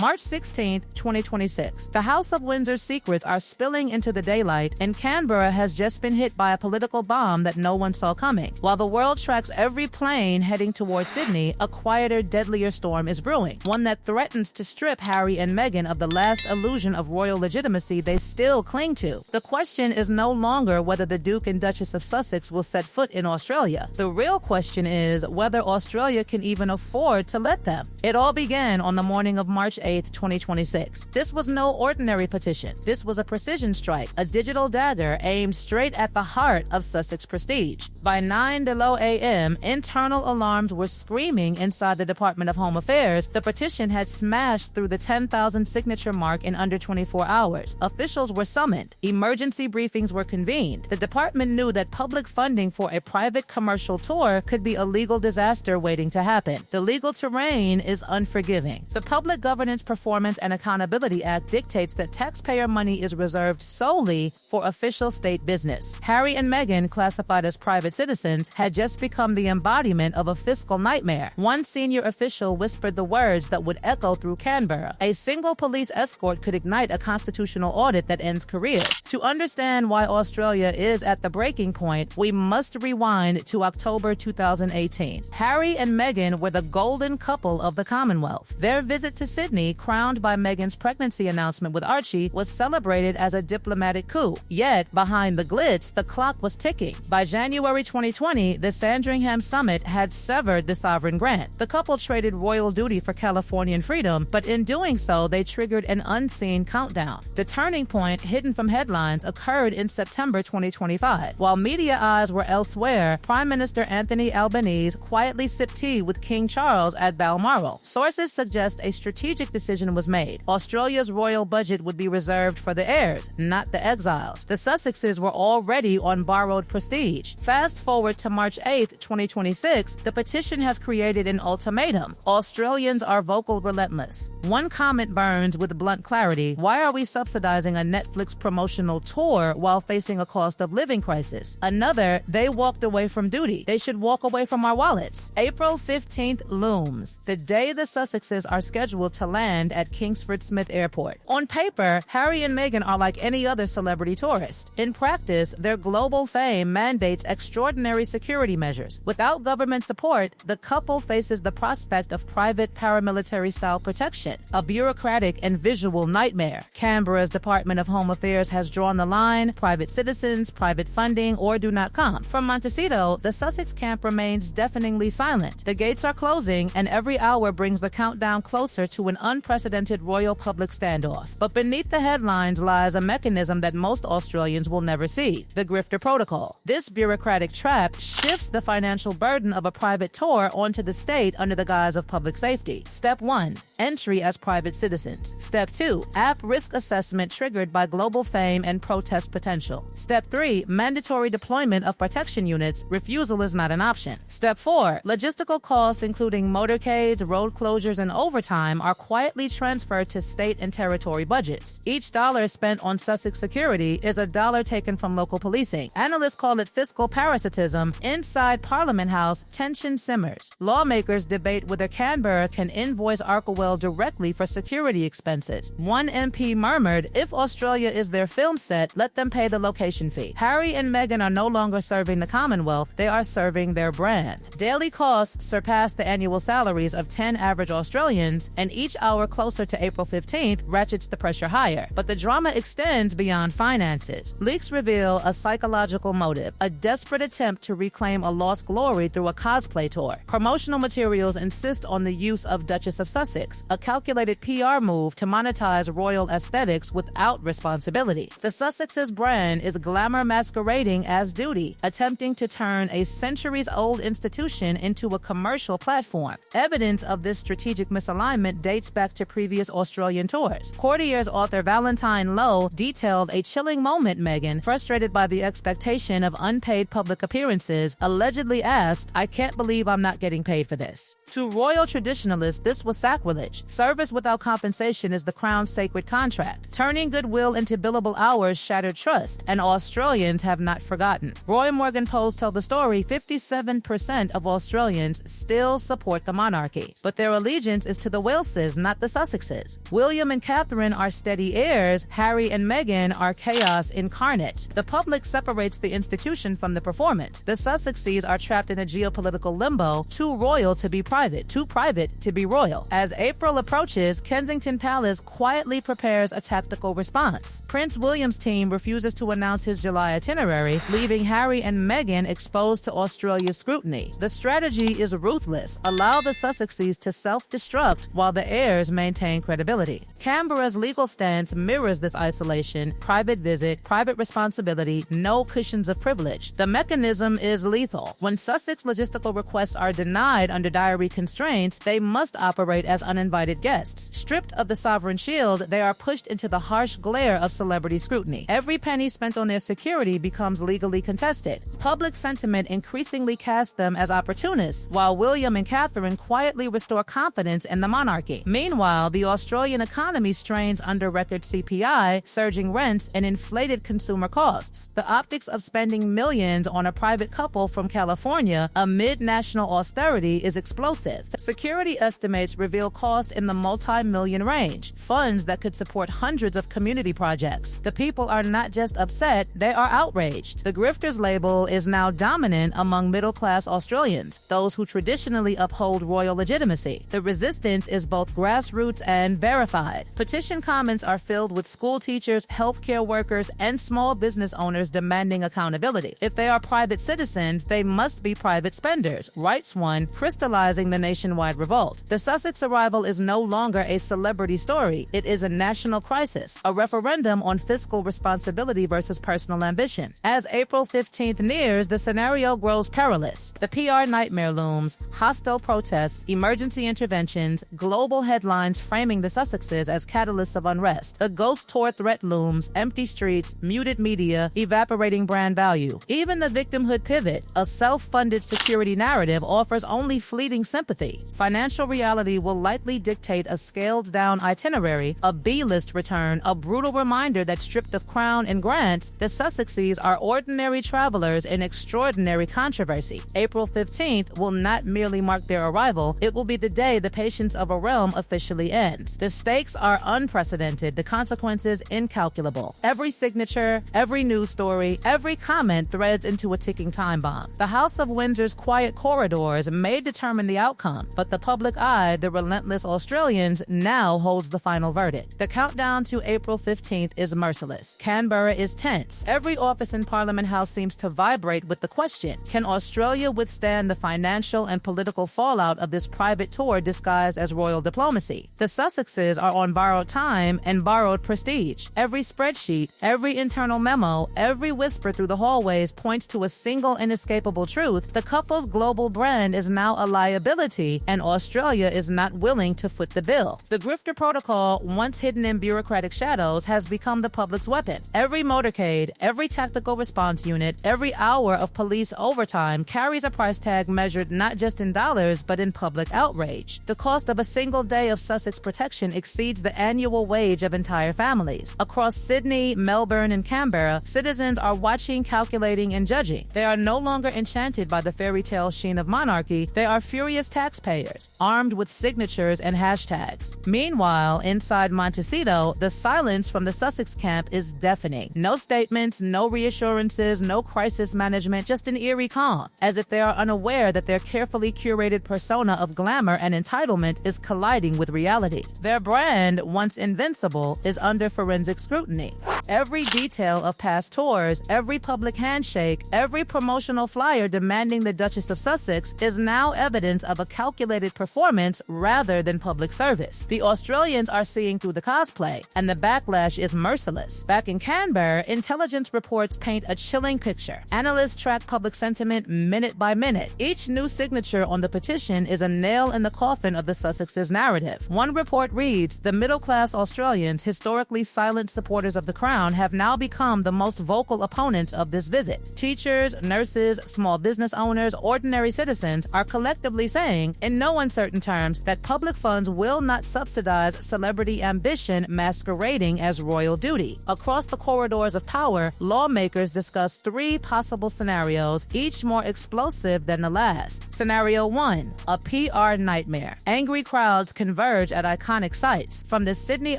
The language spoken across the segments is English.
March 16, 2026. The House of Windsor's secrets are spilling into the daylight, and Canberra has just been hit by a political bomb that no one saw coming. While the world tracks every plane heading toward Sydney, a quieter, deadlier storm is brewing, one that threatens to strip Harry and Meghan of the last illusion of royal legitimacy they still cling to. The question is no longer whether the Duke and Duchess of Sussex will set foot in Australia. The real question is whether Australia can even afford to let them. It all began on the morning of March 8, 2026. This was no ordinary petition. This was a precision strike, a digital dagger aimed straight at the heart of Sussex prestige. By 9 a.m., internal alarms were screaming inside the Department of Home Affairs. The petition had smashed through the 10,000 signature mark in under 24 hours. Officials were summoned. Emergency briefings were convened. The department knew that public funding for a private commercial tour could be a legal disaster waiting to happen. The legal terrain is unforgiving. The Public Governance Performance and Accountability Act dictates that taxpayer money is reserved solely for official state business. Harry and Meghan, classified as private citizens, had just become the embodiment of a fiscal nightmare. One senior official whispered the words that would echo through Canberra. A single police escort could ignite a constitutional audit that ends careers. To understand why Australia is at the breaking point, we must rewind to October 2018. Harry and Meghan were the golden couple of the Commonwealth. Their visit to Sydney, crowned by Meghan's pregnancy announcement with Archie, was celebrated as a diplomatic coup. Yet, behind the glitz, the clock was ticking. By January 2020, the Sandringham Summit had severed the sovereign grant. The couple traded royal duty for Californian freedom, but in doing so, they triggered an unseen countdown. The turning point, hidden from headlines, occurred in September 2025. While media eyes were elsewhere, Prime Minister Anthony Albanese quietly sipped tea with King Charles at Balmoral. Sources suggest a strategic decision was made. Australia's royal budget would be reserved for the heirs, not the exiles. The Sussexes were already on borrowed prestige. Fast forward to March 8, 2026, the petition has created an ultimatum. Australians are vocal, relentless. One comment burns with blunt clarity: why are we subsidizing a Netflix promotional tour while facing a cost of living crisis? Another: they walked away from duty. They should walk away from our wallets. April 15th looms, the day the Sussexes are scheduled to land at Kingsford Smith Airport. On paper, Harry and Meghan are like any other celebrity tourist. In practice, their global fame mandates extraordinary security measures. Without government support, the couple faces the prospect of private paramilitary-style protection, a bureaucratic and visual nightmare. Canberra's Department of Home Affairs has drawn the line: private citizens, private funding, or do not come. From Montecito, the Sussex camp remains deafeningly silent. The gates are closing, and every hour brings the countdown closer to an unprecedented royal public standoff. But beneath the headlines lies a mechanism that most Australians will never see: the Grifter protocol. This bureaucratic trap shifts the financial burden of a private tour onto the state under the guise of public safety. Step 1. Entry as private citizens. Step 2. App risk assessment triggered by global fame and protest potential. Step 3. Mandatory deployment of protection units. Refusal is not an option. Step 4. Logistical costs including motorcades, road closures, and overtime are quietly transferred to state and territory budgets. Each dollar spent on Sussex security is a dollar taken from local policing. Analysts call it fiscal parasitism. Inside Parliament House, tension simmers. Lawmakers debate whether Canberra can invoice Arkawell directly for security expenses. One MP murmured, if Australia is their film set, let them pay the location fee. Harry and Meghan are no longer serving the Commonwealth, they are serving their brand. Daily costs surpass the annual salaries of 10 average Australians, and each hour closer to April 15th ratchets the pressure higher. But the drama extends beyond finances. Leaks reveal a psychological motive, a desperate attempt to reclaim a lost glory through a cosplay tour. Promotional materials insist on the use of Duchess of Sussex, a calculated PR move to monetize royal aesthetics without responsibility. The Sussexes' brand is glamour masquerading as duty, attempting to turn a centuries-old institution into a commercial platform. Evidence of this strategic misalignment dates back to previous Australian tours. Courtier's author Valentine Lowe detailed a chilling moment Meghan, frustrated by the expectation of unpaid public appearances, allegedly asked, "I can't believe I'm not getting paid for this." To royal traditionalists, this was sacrilege. privilege. Service without compensation is the crown's sacred contract. Turning goodwill into billable hours shattered trust, and Australians have not forgotten. Roy Morgan polls tell the story: 57% of Australians still support the monarchy, but their allegiance is to the Waleses, not the Sussexes. William and Catherine are steady heirs. Harry and Meghan are chaos incarnate. The public separates the institution from the performance. The Sussexes are trapped in a geopolitical limbo, too royal to be private, too private to be royal. As April approaches, Kensington Palace quietly prepares a tactical response. Prince William's team refuses to announce his July itinerary, leaving Harry and Meghan exposed to Australia's scrutiny. The strategy is ruthless: allow the Sussexes to self-destruct while the heirs maintain credibility. Canberra's legal stance mirrors this isolation: private visit, private responsibility, no cushions of privilege. The mechanism is lethal. When Sussex logistical requests are denied under diary constraints, they must operate as uninvited guests. Stripped of the sovereign shield, they are pushed into the harsh glare of celebrity scrutiny. Every penny spent on their security becomes legally contested. Public sentiment increasingly casts them as opportunists, while William and Catherine quietly restore confidence in the monarchy. Meanwhile, the Australian economy strains under record CPI, surging rents, and inflated consumer costs. The optics of spending millions on a private couple from California amid national austerity is explosive. Security estimates reveal costs in the multi-million range, funds that could support hundreds of community projects. The people are not just upset, they are outraged. The Grifters label is now dominant among middle-class Australians, those who traditionally uphold royal legitimacy. The resistance is both grassroots and verified. Petition comments are filled with school teachers, healthcare workers, and small business owners demanding accountability. If they are private citizens, they must be private spenders, writes one, crystallizing the nationwide revolt. The Sussex arrival is no longer a celebrity story. It is a national crisis, a referendum on fiscal responsibility versus personal ambition. As April 15th nears, the scenario grows perilous. The PR nightmare looms: hostile protests, emergency interventions, global headlines framing the Sussexes as catalysts of unrest. The ghost tour threat looms: empty streets, muted media, evaporating brand value. Even the victimhood pivot, a self-funded security narrative, offers only fleeting sympathy. Financial reality will likely dictate a scaled-down itinerary, a B-list return, a brutal reminder that stripped of crown and grants, the Sussexes are ordinary travelers in extraordinary controversy. April 15th will not merely mark their arrival, it will be the day the patience of a realm officially ends. The stakes are unprecedented, the consequences incalculable. Every signature, every news story, every comment threads into a ticking time bomb. The House of Windsor's quiet corridors may determine the outcome, but the public eye, the relentless Australians, now holds the final verdict. The countdown to April 15th is merciless. Canberra is tense. Every office in Parliament House seems to vibrate with the question: can Australia withstand the financial and political fallout of this private tour disguised as royal diplomacy? The Sussexes are on borrowed time and borrowed prestige. Every spreadsheet, every internal memo, every whisper through the hallways points to a single inescapable truth: the couple's global brand is now a liability, and Australia is not willing to foot the bill. The Grifter protocol, once hidden in bureaucratic shadows, has become the public's weapon. Every motorcade, every tactical response unit, every hour of police overtime carries a price tag measured not just in dollars, but in public outrage. The cost of a single day of Sussex protection exceeds the annual wage of entire families. Across Sydney, Melbourne, and Canberra, citizens are watching, calculating, and judging. They are no longer enchanted by the fairy tale sheen of monarchy. They are furious taxpayers, armed with signatures and hashtags. Meanwhile, inside Montecito, the silence from the Sussex camp is deafening. No statements, no reassurances, no crisis management, just an eerie calm, as if they are unaware that their carefully curated persona of glamour and entitlement is colliding with reality. Their brand, once invincible, is under forensic scrutiny. Every detail of past tours, every public handshake, every promotional flyer demanding the Duchess of Sussex is now evidence of a calculated performance rather than public service. The Australians are seeing through the cosplay, and the backlash is merciless. Back in Canberra, intelligence reports paint a chilling picture. Analysts track public sentiment minute by minute. Each new signature on the petition is a nail in the coffin of the Sussexes' narrative. One report reads, "The middle-class Australians, historically silent supporters of the crown, have now become the most vocal opponents of this visit. Teachers, nurses, small business owners, ordinary citizens are collectively saying, in no uncertain terms, that public funds will not subsidize celebrity ambition masquerading as royal duty. Across the corridors of power, lawmakers discuss 3 possible scenarios, each more explosive than the last. Scenario 1, a PR nightmare. Angry crowds converge at iconic sites, from the Sydney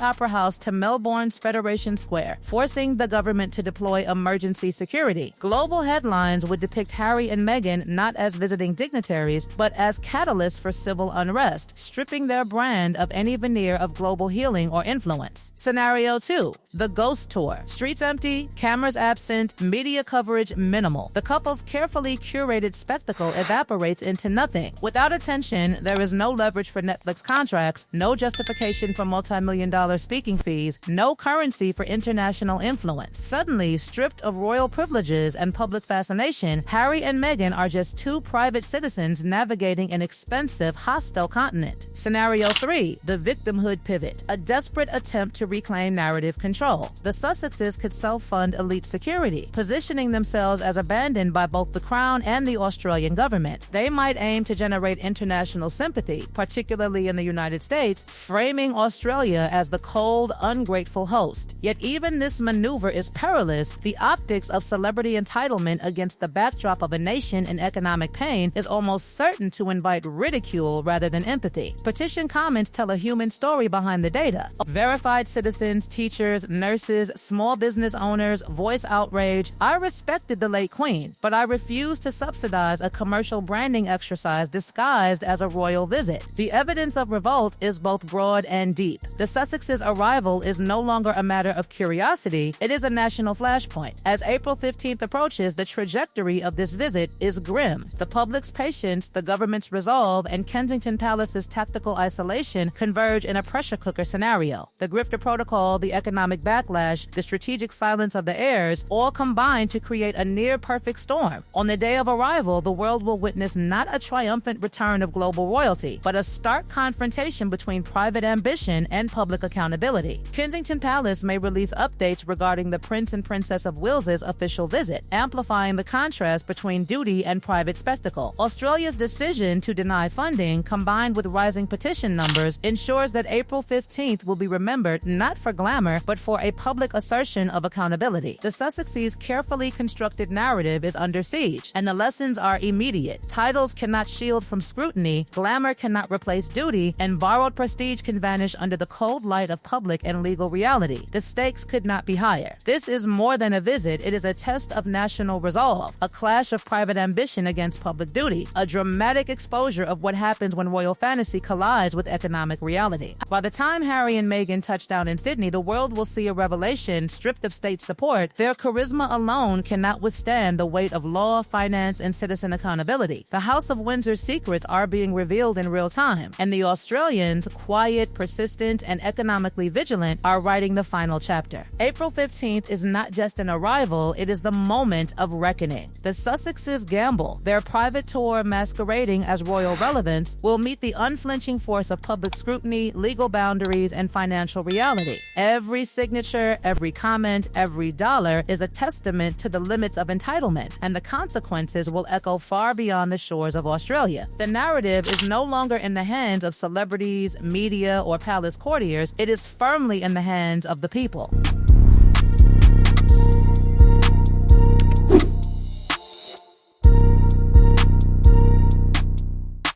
Opera House to Melbourne's Federation Square, forcing the government to deploy emergency security. Global headlines would depict Harry and Meghan not as visiting dignitaries, but as catalysts for civil unrest, stripping their brand of any veneer of global healing or influence. Scenario 2, the ghost tour. Streets empty, cameras absent, media coverage minimal. The couple's carefully curated spectacle evaporates into nothing. Without attention, there is no leverage for Netflix contracts, no justification for multi-million-dollar speaking fees, no currency for international influence. Suddenly, stripped of royal privileges and public fascination, Harry and Meghan are just 2 private citizens navigating an expensive, hostile continent. Scenario 3, the victimhood pivot. A desperate attempt to reclaim narrative control. The Sussexes could self-fund elite security, positioning themselves as abandoned by both the Crown and the Australian government. They might aim to generate international sympathy, particularly in the United States, framing Australia as the cold, ungrateful host. Yet even this maneuver is perilous. The optics of celebrity entitlement against the backdrop of a nation in economic pain is almost certain to invite ridicule rather than empathy. Petition comments tell a human story behind the data. Verified citizens, teachers, nurses, small business owners voice outrage. I respected the late Queen, but I refuse to subsidize a commercial branding exercise disguised as a royal visit. The evidence of revolt is both broad and deep. The Sussexes' arrival is no longer a matter of curiosity, it is a national flashpoint. As April 15th approaches, the trajectory of this visit is grim. The public's patience, the government's resolve, and Kensington Palace's tactical isolation converge in a pressure cooker scenario. The Grifter protocol, the economic backlash, the strategic silence of the heirs, all combine to create a near-perfect storm. On the day of arrival, the world will witness not a triumphant return of global royalty, but a stark confrontation between private ambition and public accountability. Kensington Palace may release updates regarding the Prince and Princess of Wales's official visit, amplifying the contrast between duty and private spectacle. Australia's decision to deny funding, combined with rising petition numbers, ensures that April 15th will be remembered not for glamour, but for a public assertion of accountability. The Sussexes' carefully constructed narrative is under siege, and the lessons are immediate. Titles cannot shield from scrutiny, glamour cannot replace duty, and borrowed prestige can vanish under the cold light of public and legal reality. The stakes could not be higher. This is more than a visit, it is a test of national resolve, a clash of private ambition against public duty, a dramatic exposure of what happens when royal fantasy collides with economic reality. By the time Harry and Meghan touch down in Sydney, the world will see a revelation stripped of state support. Their charisma alone cannot withstand the weight of law, finance, and citizen accountability. The House of Windsor's secrets are being revealed in real time, and the Australians, quiet, persistent, and economically vigilant, are writing the final chapter. April 15th is not just an arrival, it is the moment of reckoning. The Sussexes gamble. Their private tour masquerading as royal relevance will meet the unflinching force of public scrutiny, legal boundaries, and financial reality. Every signature, every comment, every dollar is a testament to the limits of entitlement, and the consequences will echo far beyond the shores of Australia. The narrative is no longer in the hands of celebrities, media, or palace courtiers. It is firmly in the hands of the people.